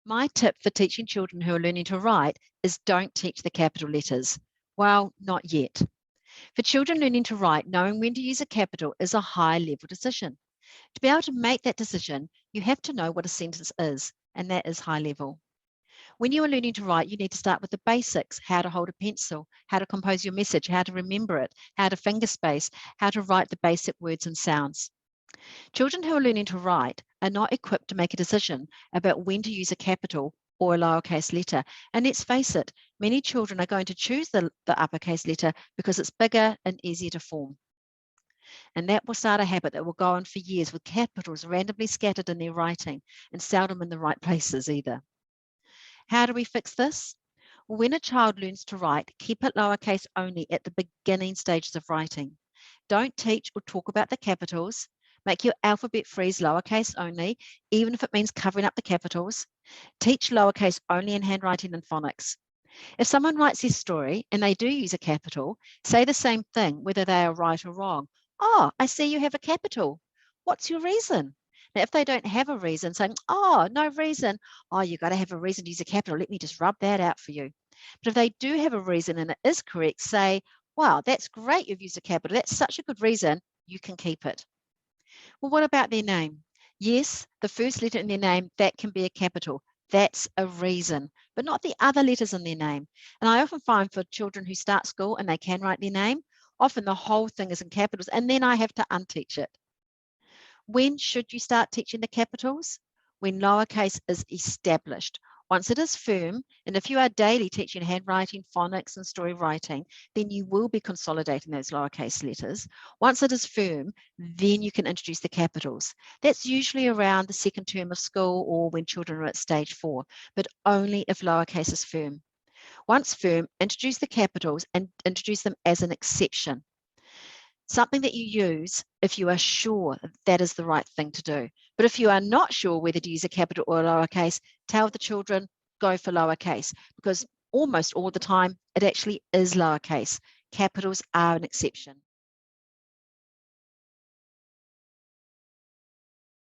My tip for teaching children who are learning to write is don't teach the capital letters. Well, not yet. For children learning to write, knowing when to use a capital is a high level decision. To be able to make that decision, you have to know what a sentence is, and that is high level. When you are learning to write, you need to start with the basics: how to hold a pencil, how to compose your message, how to remember it, how to finger space, how to write the basic words and sounds. Children who are learning to write are not equipped to make a decision about when to use a capital or a lowercase letter. And let's face it, many children are going to choose the uppercase letter because it's bigger and easier to form. And that will start a habit that will go on for years, with capitals randomly scattered in their writing and seldom in the right places either. How do we fix this? When a child learns to write, keep it lowercase only at the beginning stages of writing. Don't teach or talk about the capitals. Make your alphabet freeze lowercase only, even if it means covering up the capitals. Teach lowercase only in handwriting and phonics. If someone writes their story and they do use a capital, say the same thing, whether they are right or wrong. Oh, I see you have a capital. What's your reason? Now, if they don't have a reason, saying, oh, no reason. Oh, you've got to have a reason to use a capital. Let me just rub that out for you. But if they do have a reason and it is correct, say, wow, that's great you've used a capital. That's such a good reason. You can keep it. Well, what about their name? Yes, the first letter in their name, that can be a capital. That's a reason, but not the other letters in their name. And I often find for children who start school and they can write their name, often the whole thing is in capitals, and then I have to unteach it. When should you start teaching the capitals? When lowercase is established. Once it is firm, and if you are daily teaching handwriting, phonics, and story writing, then you will be consolidating those lowercase letters. Once it is firm, then you can introduce the capitals. That's usually around the second term of school or when children are at stage 4, but only if lowercase is firm. Once firm, introduce the capitals and introduce them as an exception. Something that you use if you are sure that is the right thing to do. But if you are not sure whether to use a capital or a lowercase, tell the children, go for lowercase, because almost all the time it actually is lowercase. Capitals are an exception.